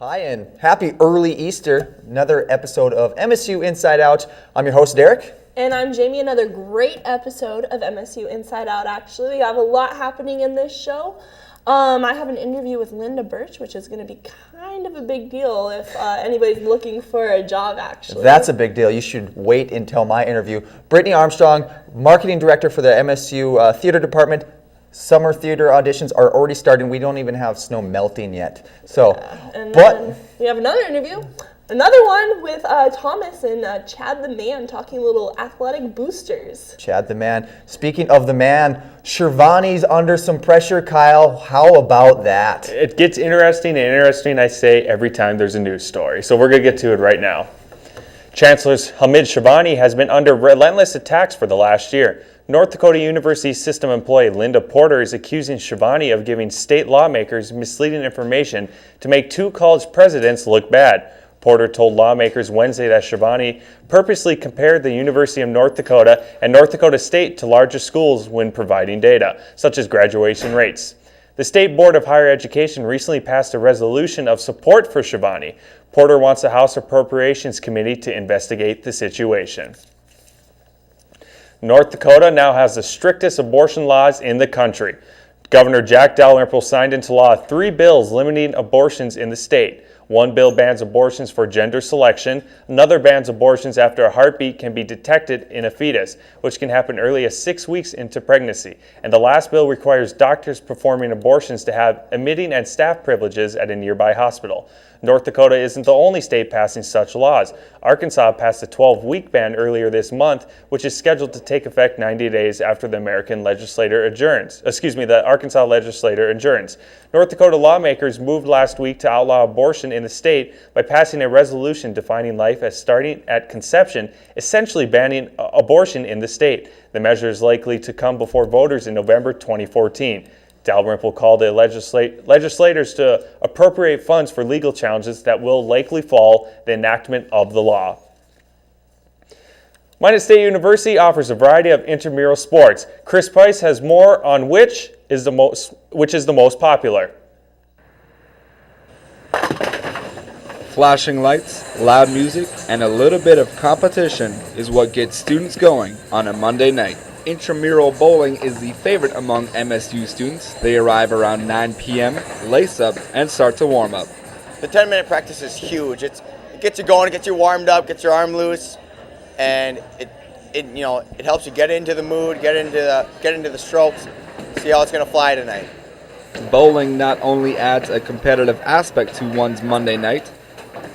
Hi, and happy early Easter. Another episode of MSU Inside Out. I'm your host, Derek. And I'm Jamie. Another great episode of MSU Inside Out, actually. We have a lot happening in this show. I have an interview with Linda Birch, which is going to be kind of a big deal if anybody's looking for a job, actually. That's a big deal. You should wait until my interview. Brittany Armstrong, Marketing Director for the MSU Theater Department. Summer theater auditions are already starting. We don't even have snow melting yet. Then we have another interview. Another one with Thomas and Chad the Man talking a little athletic boosters. Chad the Man. Speaking of the man, Shirvani's under some pressure, Kyle. How about that? It gets interesting, I say, every time there's a news story. So we're going to get to it right now. Chancellor Hamid Shirvani has been under relentless attacks for the last year. North Dakota University system employee Linda Porter is accusing Shirvani of giving state lawmakers misleading information to make two college presidents look bad. Porter told lawmakers Wednesday that Shirvani purposely compared the University of North Dakota and North Dakota State to larger schools when providing data, such as graduation rates. The State Board of Higher Education recently passed a resolution of support for Shirvani. Porter wants the House Appropriations Committee to investigate the situation. North Dakota now has the strictest abortion laws in the country. Governor Jack Dalrymple signed into law 3 bills limiting abortions in the state. One bill bans abortions for gender selection. Another bans abortions after a heartbeat can be detected in a fetus, which can happen early as 6 weeks into pregnancy. And the last bill requires doctors performing abortions to have admitting and staff privileges at a nearby hospital. North Dakota isn't the only state passing such laws. Arkansas passed a 12-week ban earlier this month, which is scheduled to take effect 90 days after the Arkansas legislature adjourns. North Dakota lawmakers moved last week to outlaw abortion in the state by passing a resolution defining life as starting at conception, essentially banning abortion in the state. The measure is likely to come before voters in November 2014. Dalrymple called the legislators to appropriate funds for legal challenges that will likely follow the enactment of the law. Minot State University offers a variety of intramural sports. Chris Price has more on which is the most popular. Flashing lights, loud music, and a little bit of competition is what gets students going on a Monday night. Intramural bowling is the favorite among MSU students. They arrive around 9 p.m., lace up, and start to warm up. The 10-minute practice is huge. It gets you going, it gets you warmed up, gets your arm loose, and it helps you get into the mood, get into the strokes, see how it's going to fly tonight. Bowling not only adds a competitive aspect to one's Monday night,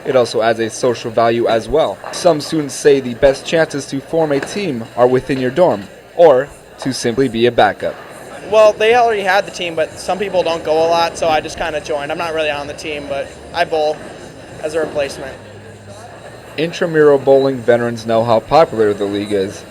it also adds a social value as well. Some students say the best chances to form a team are within your dorm, or to simply be a backup. Well, they already had the team, but some people don't go a lot, so I just kind of joined. I'm not really on the team, but I bowl as a replacement. Intramural bowling veterans know how popular the league is,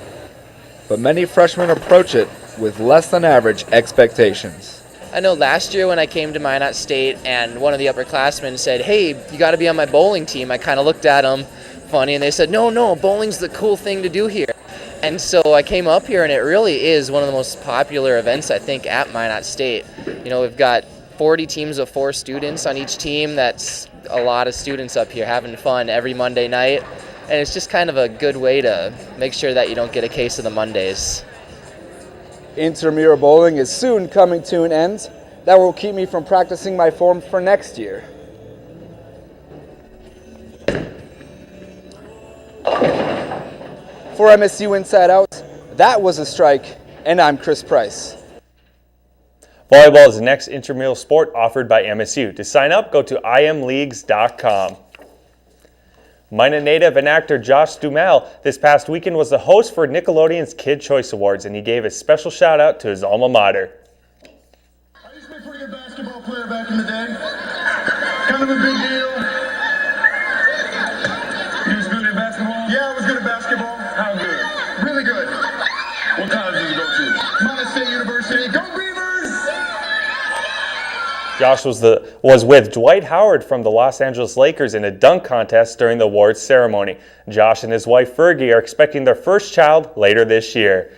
but many freshmen approach it with less than average expectations. I know last year when I came to Minot State and one of the upperclassmen said, "Hey, you got to be on my bowling team," I kind of looked at them funny, and they said, No, bowling's the cool thing to do here. And so I came up here, and it really is one of the most popular events, I think, at Minot State. You know, we've got 40 teams of 4 students on each team. That's a lot of students up here having fun every Monday night. And it's just kind of a good way to make sure that you don't get a case of the Mondays. Intramural bowling is soon coming to an end. That will keep me from practicing my form for next year. For MSU Inside Out, that was a strike, and I'm Chris Price. Volleyball is the next intramural sport offered by MSU. To sign up, go to imleagues.com. Minot native and actor Josh Duhamel this past weekend was the host for Nickelodeon's Kid Choice Awards, and he gave a special shout out to his alma mater. I used to be a pretty good basketball player back in the day. Kind of a big deal. You was good at basketball? Yeah, I was good at basketball. How good? Really good. What college did you go to? Minot State University. Go Beavers! Josh was with Dwight Howard from the Los Angeles Lakers in a dunk contest during the awards ceremony. Josh and his wife Fergie are expecting their first child later this year.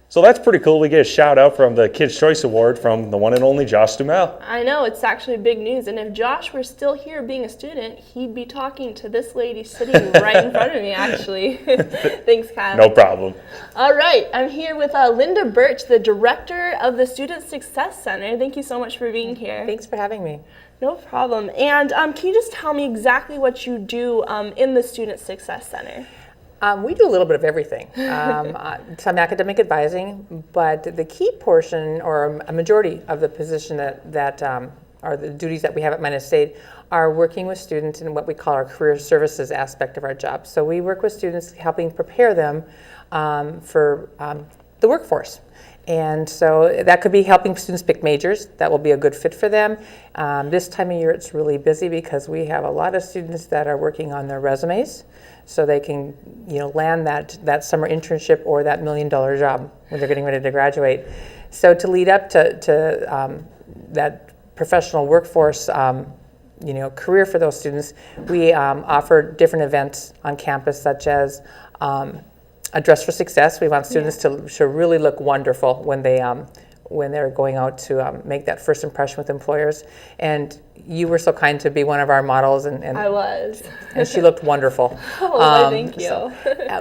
So that's pretty cool. We get a shout out from the Kids' Choice Award from the one and only Josh Dumel. I know, it's actually big news. And if Josh were still here being a student, he'd be talking to this lady sitting right in front of me, actually. Thanks, Kyle. No problem. All right, I'm here with Linda Birch, the director of the Student Success Center. Thank you so much for being here. Thanks for having me. No problem. And can you just tell me exactly what you do in the Student Success Center? We do a little bit of everything. Some academic advising, but the key portion, or a majority of the position that are the duties that we have at Minot State, are working with students in what we call our career services aspect of our job. So we work with students, helping prepare them for the workforce. And so that could be helping students pick majors that will be a good fit for them. This time of year it's really busy because we have a lot of students that are working on their resumes so they can land that summer internship or that $1 million job when they're getting ready to graduate. So to lead up to that professional workforce career for those students, we offer different events on campus such as a Dress for Success. We want students to really look wonderful when they're going out to make that first impression with employers. And you were so kind to be one of our models, and I was. and she looked wonderful. Thank you.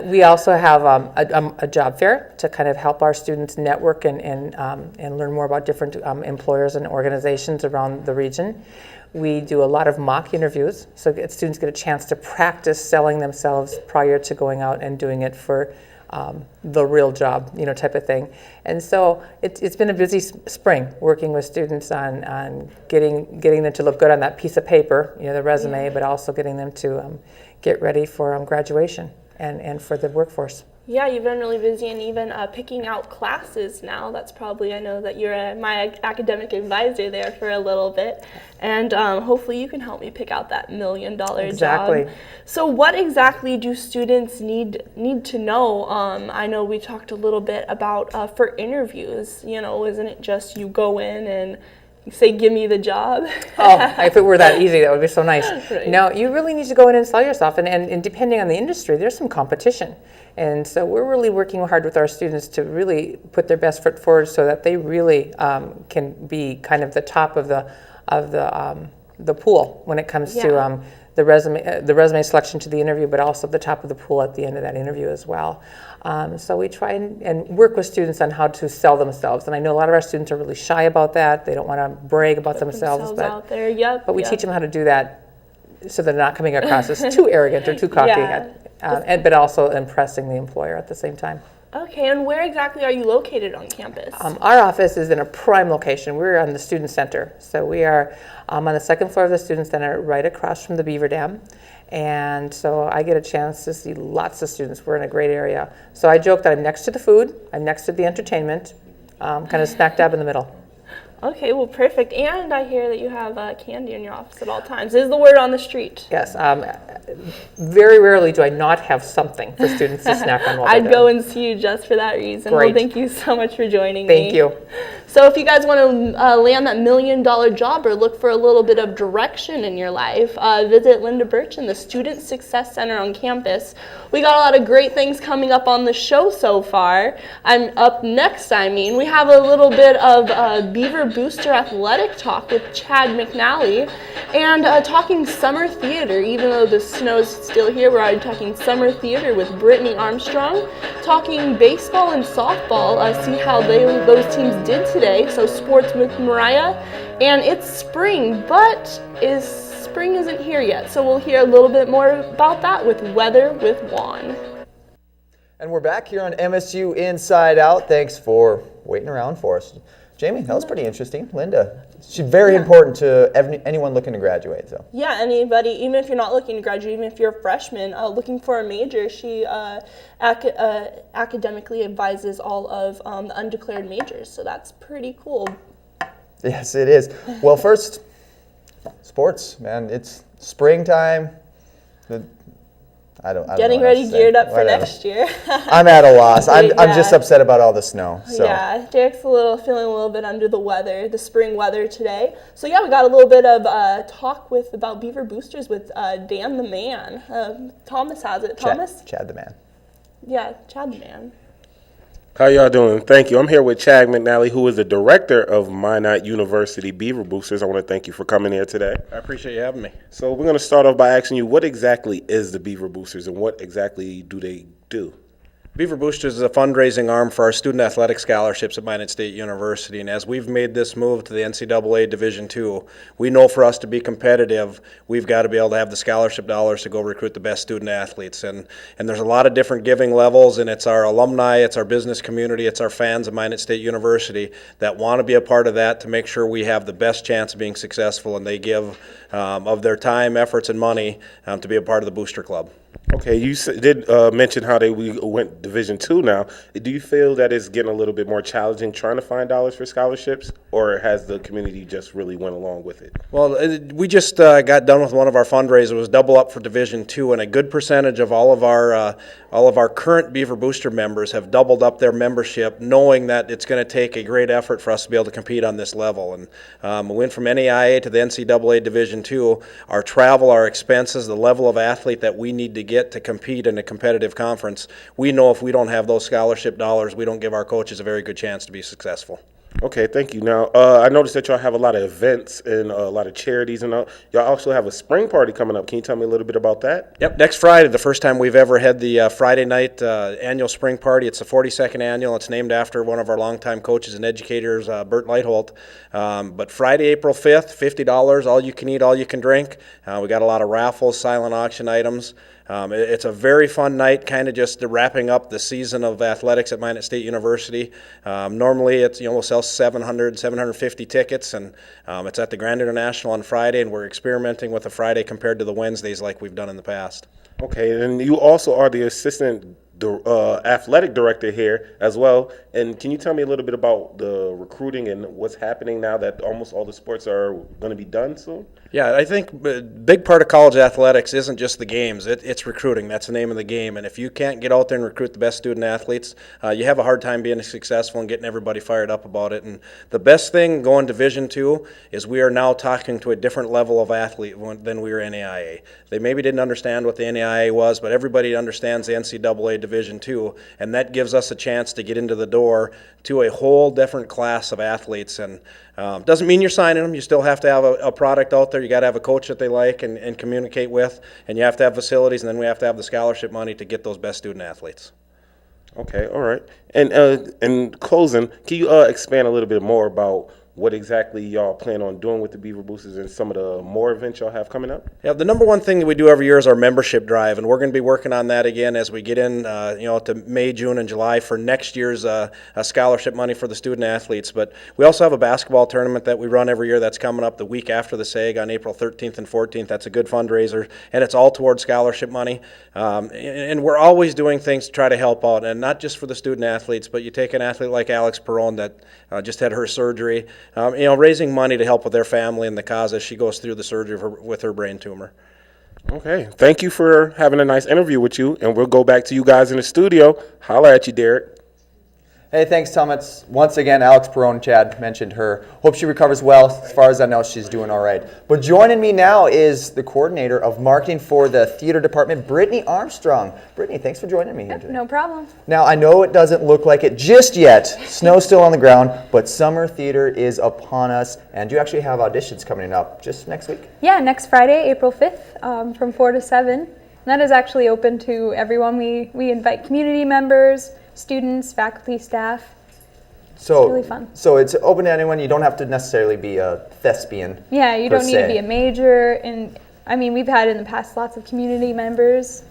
We also have a job fair to kind of help our students network and learn more about different employers and organizations around the region. We do a lot of mock interviews, so students get a chance to practice selling themselves prior to going out and doing it for the real job, type of thing. And so it's been a busy spring working with students on getting them to look good on that piece of paper, the resume, but also getting them to get ready for graduation and for the workforce. Yeah, you've been really busy, and even picking out classes now. That's probably, I know that you're my academic advisor there for a little bit, and hopefully you can help me pick out that $1 million Exactly. job. So what exactly do students need to know? I know we talked a little bit about for interviews, isn't it just you go in and you say, give me the job? Oh, if it were that easy, that would be so nice. Right. No, you really need to go in and sell yourself. And depending on the industry, there's some competition. And so we're really working hard with our students to really put their best foot forward so that they really can be kind of the top of the pool when it comes to the resume selection to the interview, but also the top of the pool at the end of that interview as well. So we try and work with students on how to sell themselves. And I know a lot of our students are really shy about that. They don't want to brag about themselves. Out there. Yep, but we teach them how to do that so they're not coming across as too arrogant or too cocky, but also impressing the employer at the same time. Okay, and where exactly are you located on campus? Our office is in a prime location. We're on the Student Center. So we are on the second floor of the Student Center, right across from the Beaver Dam. And so I get a chance to see lots of students. We're in a great area. So I joke that I'm next to the food, I'm next to the entertainment, kind of smack dab in the middle. Okay, well, perfect. And I hear that you have candy in your office at all times. Is the word on the street? Yes. Very rarely do I not have something for students to snack on while they're I'd there. go and see you just for that reason. Great. Well, thank you so much for joining me. Thank you. So if you guys want to land that $1 million job or look for a little bit of direction in your life, visit Linda Birch in the Student Success Center on campus. We got a lot of great things coming up on the show so far. Up next, we have a little bit of Beaver Booster Athletic talk with Chad McNally, and talking summer theater. Even though the snow's still here, we're already talking summer theater with Brittany Armstrong, talking baseball and softball, see how those teams did today. So sports with Mariah, and it's spring, but spring isn't here yet. So we'll hear a little bit more about that with Weather with Juan. And we're back here on MSU Inside Out. Thanks for waiting around for us. Jamie, that was pretty interesting. Linda, she's very important to anyone looking to graduate. So. Yeah, anybody, even if you're not looking to graduate, even if you're a freshman looking for a major, she academically advises all of the undeclared majors. So that's pretty cool. Yes, it is. Well, first, sports, man. It's springtime. I don't Getting know what else ready, to say. geared up for Whatever. next year. I'm at a loss. I'm Yeah. just upset about all the snow. So. Yeah, Derek's feeling a little bit under the weather, the spring weather today. So yeah, we got a little bit of talk about Beaver Boosters with Dan the Man. Thomas has it. Thomas? Chad the Man. Yeah, Chad the Man. How y'all doing? Thank you. I'm here with Chad McNally, who is the director of Minot University Beaver Boosters. I want to thank you for coming here today. I appreciate you having me. So we're going to start off by asking you, what exactly is the Beaver Boosters and what exactly do they do? Beaver Boosters is a fundraising arm for our student athletic scholarships at Minot State University, and as we've made this move to the NCAA Division II, we know for us to be competitive, we've got to be able to have the scholarship dollars to go recruit the best student athletes. And there's a lot of different giving levels, and it's our alumni, it's our business community, it's our fans of Minot State University that want to be a part of that to make sure we have the best chance of being successful, and they give of their time, efforts, and money to be a part of the Booster Club. Okay, you did mention how we went Division II now. Do you feel that it's getting a little bit more challenging trying to find dollars for scholarships, or has the community just really went along with it? Well, we just got done with one of our fundraisers. It was double up for Division II, and a good percentage of all of our current Beaver Booster members have doubled up their membership, knowing that it's going to take a great effort for us to be able to compete on this level. And we went from NAIA to the NCAA Division II. Our travel, our expenses, the level of athlete that we need to get to compete in a competitive conference, we know if we don't have those scholarship dollars, we don't give our coaches a very good chance to be successful. Okay, thank you. Now, I noticed that y'all have a lot of events and a lot of charities and all. Y'all also have a spring party coming up. Can you tell me a little bit about that? Yep, next Friday, the first time we've ever had the Friday night annual spring party. It's the 42nd annual. It's named after one of our longtime coaches and educators, Bert Leitholt. But Friday, April 5th, $50, all you can eat, all you can drink. We got a lot of raffles, silent auction items. It's a very fun night, kind of just wrapping up the season of athletics at Minot State University. Normally, we'll sell 750 tickets, and it's at the Grand International on Friday, and we're experimenting with the Friday compared to the Wednesdays like we've done in the past. Okay, and you also are the assistant athletic director here as well. And can you tell me a little bit about the recruiting and what's happening now that almost all the sports are going to be done soon? Yeah, I think a big part of college athletics isn't just the games. It's recruiting. That's the name of the game. And if you can't get out there and recruit the best student athletes, you have a hard time being successful and getting everybody fired up about it. And the best thing going Division II is we are now talking to a different level of athlete than we were NAIA. They maybe didn't understand what the NAIA was, but everybody understands the NCAA Division II, and that gives us a chance to get into the door to a whole different class of athletes. And doesn't mean you're signing them. You still have to have a product out there. You got to have a coach that they like and communicate with, and you have to have facilities, and then we have to have the scholarship money to get those best student athletes. Okay, all right. And in closing, can you expand a little bit more about what exactly y'all plan on doing with the Beaver Boosters and some of the more events y'all have coming up? Yeah, the number one thing that we do every year is our membership drive, and we're going to be working on that again as we get in, to May, June, and July for next year's scholarship money for the student athletes. But we also have a basketball tournament that we run every year that's coming up the week after the SAG on April 13th and 14th. That's a good fundraiser, and it's all towards scholarship money. And we're always doing things to try to help out, and not just for the student athletes, but you take an athlete like Alex Perron that just had her surgery. Raising money to help with their family and the cause as she goes through the surgery with her brain tumor. Okay. Thank you for having a nice interview with you, and we'll go back to you guys in the studio. Holla at you, Derek. Hey, thanks, Tom. It's once again Alex Perron. Chad mentioned her. Hope she recovers well. As far as I know, she's doing all right. But joining me now is the coordinator of marketing for the theater department, Brittany Armstrong. Brittany, thanks for joining me here today. No problem. Now, I know it doesn't look like it just yet. Snow's still on the ground, but summer theater is upon us, and you actually have auditions coming up just next week. Yeah, next Friday, April 5th, from 4 to 7. And that is actually open to everyone. We invite community members, students, faculty, staff. So, it's really fun. So it's open to anyone. You don't have to necessarily be a thespian. Yeah, you don't need to be a major. And I mean, we've had in the past lots of community members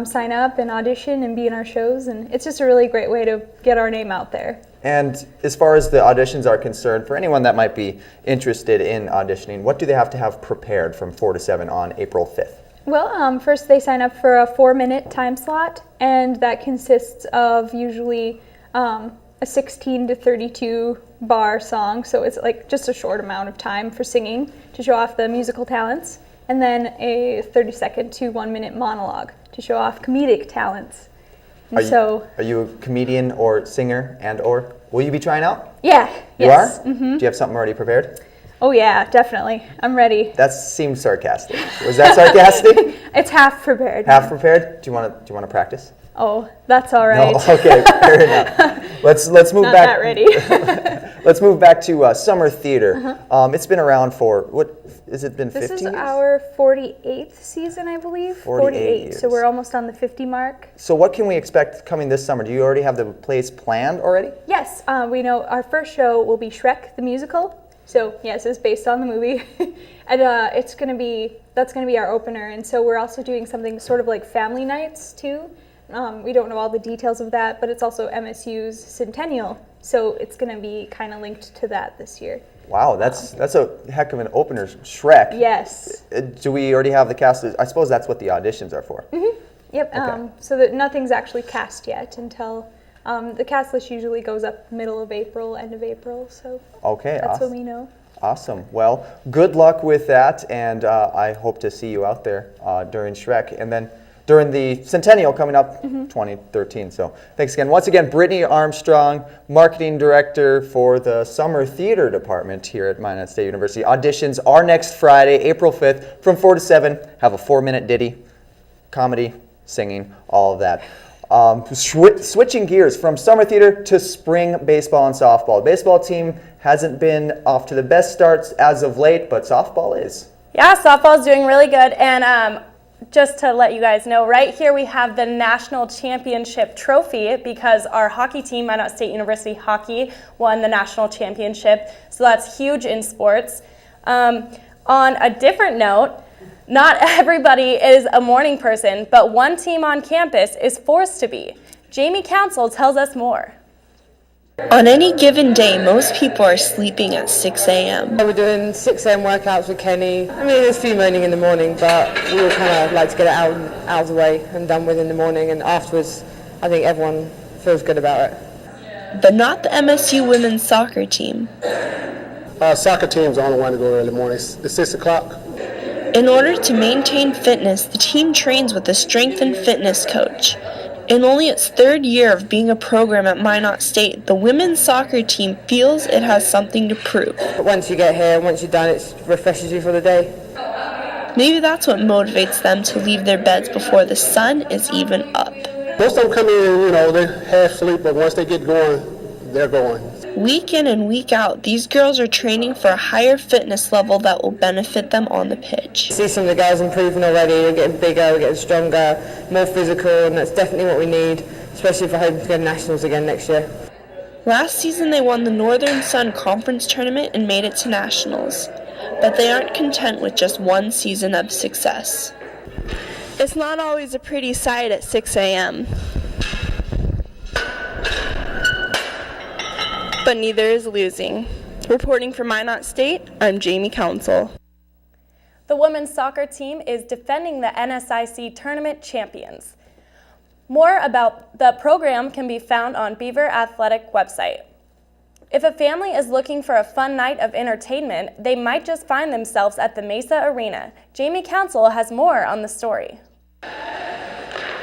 sign up and audition and be in our shows, and it's just a really great way to get our name out there. And as far as the auditions are concerned, for anyone that might be interested in auditioning, what do they have to have prepared from 4 to 7 on April 5th? Well, first they sign up for a 4-minute time slot, and that consists of usually a 16 to 32 bar song, so it's like just a short amount of time for singing to show off the musical talents, and then a 30-second to 1-minute monologue to show off comedic talents. And are you a comedian or singer or will you be trying out? Yeah. You yes. are? Mm-hmm. Do you have something already prepared? Oh yeah, definitely. I'm ready. That seemed sarcastic. Was that sarcastic? It's half prepared. Half prepared? Do you want to practice? Oh, that's all right. No? Okay, fair enough. Let's move Not back. that ready. Let's move back to summer theater. It's been around for what? Has it been 50 This is years? our 48th season, I believe. 48 years. So we're almost on the 50 mark. So what can we expect coming this summer? Do you already have the plays planned already? Yes, we know our first show will be Shrek the Musical. So yes, it's based on the movie. And that's gonna be our opener. And so we're also doing something sort of like family nights too. We don't know all the details of that, but it's also MSU's centennial. So it's gonna be kind of linked to that this year. Wow, that's a heck of an opener, Shrek. Yes. Do we already have the cast? I suppose that's what the auditions are for. Yep. Okay. So that nothing's actually cast yet until the cast list usually goes up middle of April, end of April. So Okay, that's awesome. when we know. Awesome. Well, good luck with that, and I hope to see you out there during Shrek, and then during the Centennial coming up 2013. So thanks again. Once again, Brittany Armstrong, Marketing Director for the Summer Theater Department here at Minot State University. Auditions are next Friday, April 5th from 4 to 7. Have a 4-minute ditty, comedy, singing, all of that. Switching gears from summer theater to spring baseball and softball. The baseball team hasn't been off to the best starts as of late, but softball is. Yeah, softball is doing really good, and just to let you guys know, right here we have the National Championship Trophy because our hockey team, Minot State University Hockey, won the National Championship, so that's huge in sports. On a different note, not everybody is a morning person, but one team on campus is forced to be. Jamie Council tells us more. On any given day, most people are sleeping at 6 a.m. We're doing 6 a.m. workouts with Kenny. I mean, there's a few moaning in the morning, but we all kind of like to get it out of the way and done with in the morning, and afterwards, I think everyone feels good about it. But not the MSU women's soccer team. Soccer team's the only one to go early morning. It's 6 o'clock. In order to maintain fitness, the team trains with a strength and fitness coach. In only its third year of being a program at Minot State, the women's soccer team feels it has something to prove. Once you get here, once you're done, it refreshes you for the day. Maybe that's what motivates them to leave their beds before the sun is even up. Most of them come in, they half sleep, but once they get going, they're going. Week in and week out, these girls are training for a higher fitness level that will benefit them on the pitch. See some of the girls improving already. They're getting bigger, we're getting stronger, more physical, and that's definitely what we need, especially if we're hoping to go to nationals again next year. Last season, they won the Northern Sun Conference Tournament and made it to nationals. But they aren't content with just one season of success. It's not always a pretty sight at 6 a.m. But neither is losing. Reporting for Minot State, I'm Jamie Council. The women's soccer team is defending the NSIC tournament champions. More about the program can be found on Beaver Athletic website. If a family is looking for a fun night of entertainment, they might just find themselves at the Mesa Arena. Jamie Council has more on the story.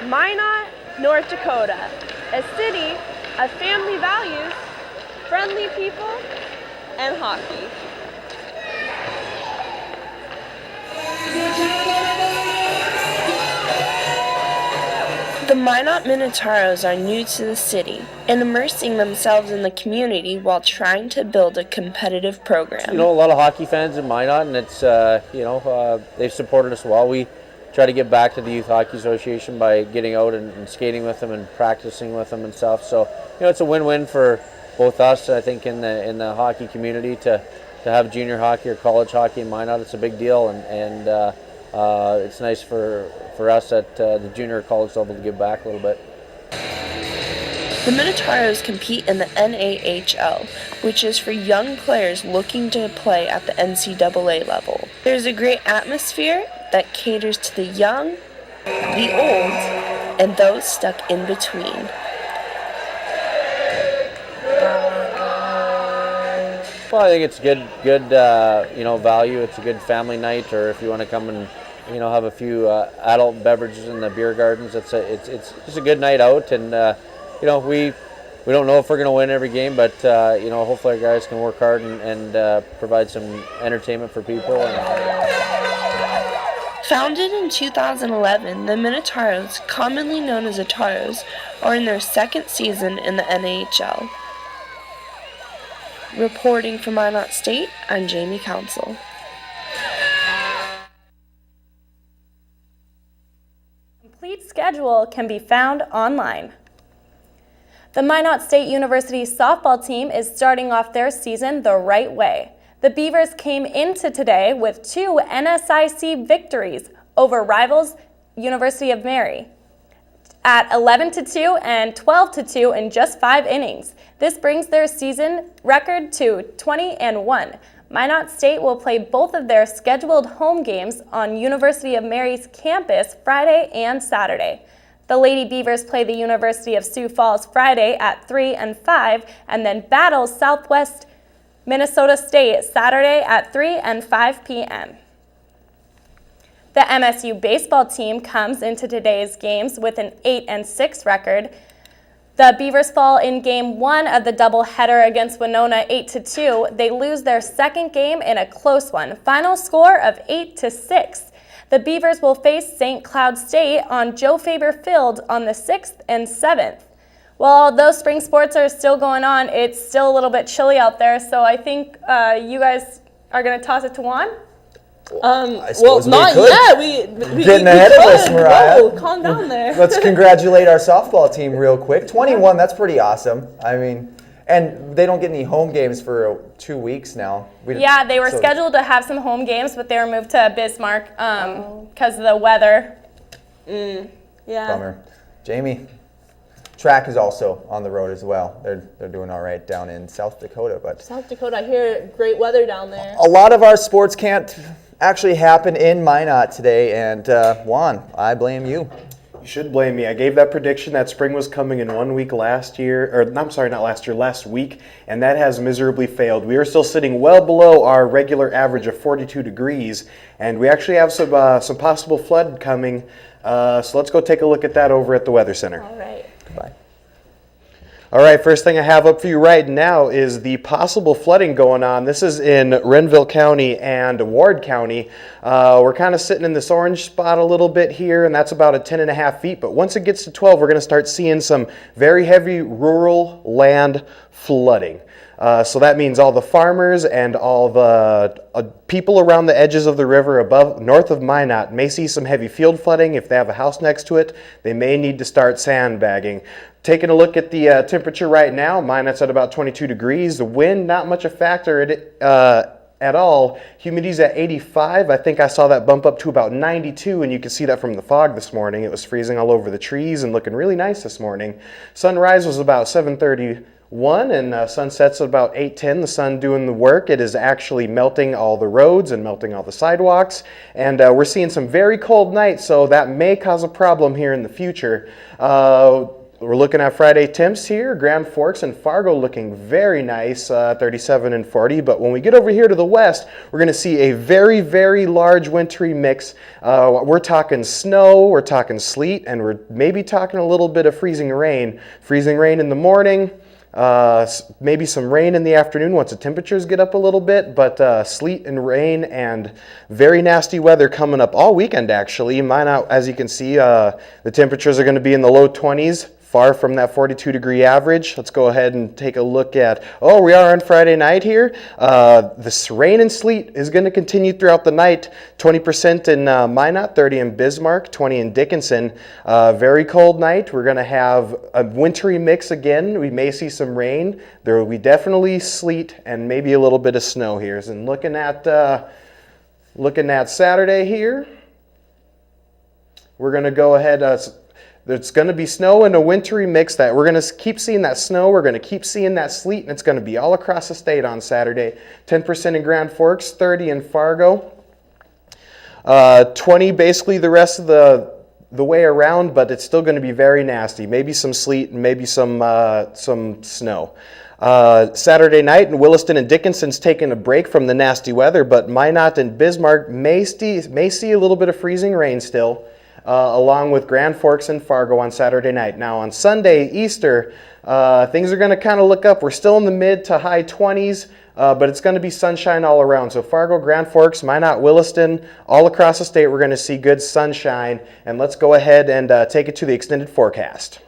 Minot, North Dakota, a city of family values, friendly people, and hockey. The Minot Minotauros are new to the city and immersing themselves in the community while trying to build a competitive program. A lot of hockey fans in Minot, and it's, they've supported us well. We try to give back to the Youth Hockey Association by getting out and skating with them and practicing with them and stuff. So, it's a win-win for both us, I think, in the hockey community to have junior hockey or college hockey in Minot. It's a big deal, and it's nice for us at the junior college level to give back a little bit. The Minotauros compete in the NAHL, which is for young players looking to play at the NCAA level. There's a great atmosphere that caters to the young, the old, and those stuck in between. Well, I think it's good value. It's a good family night, or if you want to come and have a few adult beverages in the beer gardens. It's just a good night out, and we don't know if we're going to win every game, but hopefully our guys can work hard and provide some entertainment for people. Founded in 2011, the Minotauros, commonly known as Ataros, are in their second season in the NAHL. Reporting from Minot State, I'm Jamie Council. Complete schedule can be found online. The Minot State University softball team is starting off their season the right way. The Beavers came into today with 2 NSIC victories over rivals University of Mary at 11-2 and 12-2 in just 5 innings. This brings their season record to 20-1. Minot State will play both of their scheduled home games on University of Mary's campus Friday and Saturday. The Lady Beavers play the University of Sioux Falls Friday at 3 and 5, and then battle Southwest Minnesota State Saturday at 3 and 5 p.m. The MSU baseball team comes into today's games with an 8-6 record. The Beavers fall in Game 1 of the doubleheader against Winona 8-2. They lose their second game in a close one, final score of 8-6. The Beavers will face St. Cloud State on Joe Faber Field on the 6th and 7th. Well, although spring sports are still going on, it's still a little bit chilly out there, so I think you guys are going to toss it to Juan? Well, not yet. We getting ahead of us, Mariah. Whoa, calm down there. Let's congratulate our softball team real quick. 21, that's pretty awesome. I mean, and they don't get any home games for 2 weeks now. Yeah, they were scheduled to have some home games, but they were moved to Bismarck because of the weather. Yeah. Bummer. Jamie, track is also on the road as well. They're doing all right down in South Dakota. But South Dakota, I hear great weather down there. a lot of our sports can't actually happen in Minot today, and Juan, I blame you. You should blame me. I gave that prediction that spring was coming in 1 week last week, and that has miserably failed. We are still sitting well below our regular average of 42 degrees, and we actually have some possible flood coming. So let's go take a look at that over at the Weather Center. All right. Goodbye. All right, first thing I have up for you right now is the possible flooding going on. This is in Renville County and Ward County. We're kind of sitting in this orange spot a little bit here, and that's about 10.5 feet. But once it gets to 12, we're going to start seeing some very heavy rural land flooding. So that means all the farmers and all the people around the edges of the river north of Minot may see some heavy field flooding. If they have a house next to it, they may need to start sandbagging. Taking a look at the temperature right now, Minot's at about 22 degrees. The wind, not much a factor at all. Humidity's at 85. I think I saw that bump up to about 92, and you can see that from the fog this morning. It was freezing all over the trees and looking really nice this morning. Sunrise was about 7:31, and sunset's at about 8:10. The sun doing the work. It is actually melting all the roads and melting all the sidewalks, and we're seeing some very cold nights, so that may cause a problem here in the future. We're looking at Friday temps here. Grand Forks and Fargo looking very nice, 37 and 40. But when we get over here to the west, we're going to see a very, very large wintry mix. We're talking snow, we're talking sleet, and we're maybe talking a little bit of freezing rain. Freezing rain in the morning, maybe some rain in the afternoon once the temperatures get up a little bit, but sleet and rain and very nasty weather coming up all weekend actually. Minot, as you can see, the temperatures are going to be in the low 20s. Far from that 42 degree average. Let's go ahead and take a look at, we are on Friday night here. This rain and sleet is going to continue throughout the night. 20% in Minot, 30 in Bismarck, 20 in Dickinson. Very cold night. We're going to have a wintry mix again. We may see some rain. There will be definitely sleet and maybe a little bit of snow here. And looking at Saturday here, we're going to go ahead. There's going to be snow and a wintry mix that we're going to keep seeing that snow. We're going to keep seeing that sleet, and it's going to be all across the state on Saturday. 10% in Grand Forks, 30 in Fargo, 20 basically the rest of the way around, but it's still going to be very nasty. Maybe some sleet and maybe some snow. Saturday night in Williston and Dickinson's taking a break from the nasty weather, but Minot and Bismarck may see a little bit of freezing rain still. along with Grand Forks and Fargo on Saturday night. Now on Sunday, Easter, things are going to kind of look up. We're still in the mid to high 20s. But it's going to be sunshine all around. So Fargo, Grand Forks, Minot, Williston, all across the state, we're going to see good sunshine. And let's go ahead and take it to the extended forecast.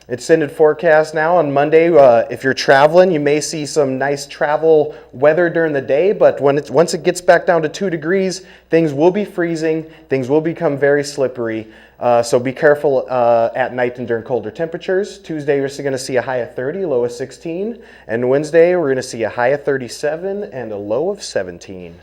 Extended forecast now on Monday. If you're traveling, you may see some nice travel weather during the day, but once it gets back down to 2 degrees, things will be freezing. Things will become very slippery. So be careful at night and during colder temperatures. Tuesday, you're going to see a high of 30, low of 16. And Wednesday, we're going to see a high of 37 and a low of 17.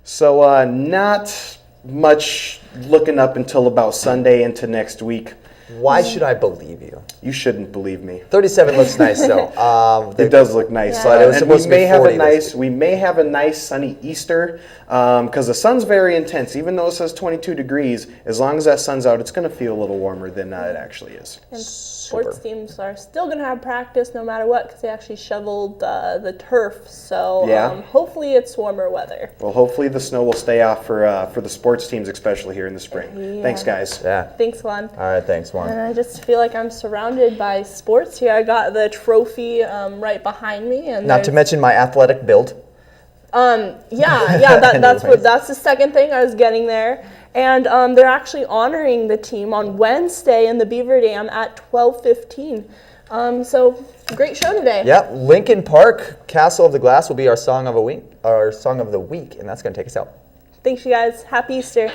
So not much looking up until about Sunday into next week. Why should I believe you? You shouldn't believe me. 37 looks nice, though. It does look nice. Yeah. But it was And supposed to be 40 we may have a nice sunny Easter because the sun's very intense. Even though it says 22 degrees, as long as that sun's out, it's going to feel a little warmer than it actually is. And sports teams are still going to have practice no matter what because they actually shoveled the turf. So hopefully it's warmer weather. Well, hopefully the snow will stay off for the sports teams, especially here in the spring. Yeah. Thanks, guys. Yeah. Thanks, Juan. All right, thanks, Juan. And I just feel like I'm surrounded by sports here. I got the trophy right behind me, and not to mention my athletic build. That's the second thing I was getting there. And they're actually honoring the team on Wednesday in the Beaver Dam at 12:15. So great show today. Yep, Lincoln Park, Castle of the Glass will be our song of the week, and that's going to take us out. Thanks, you guys. Happy Easter.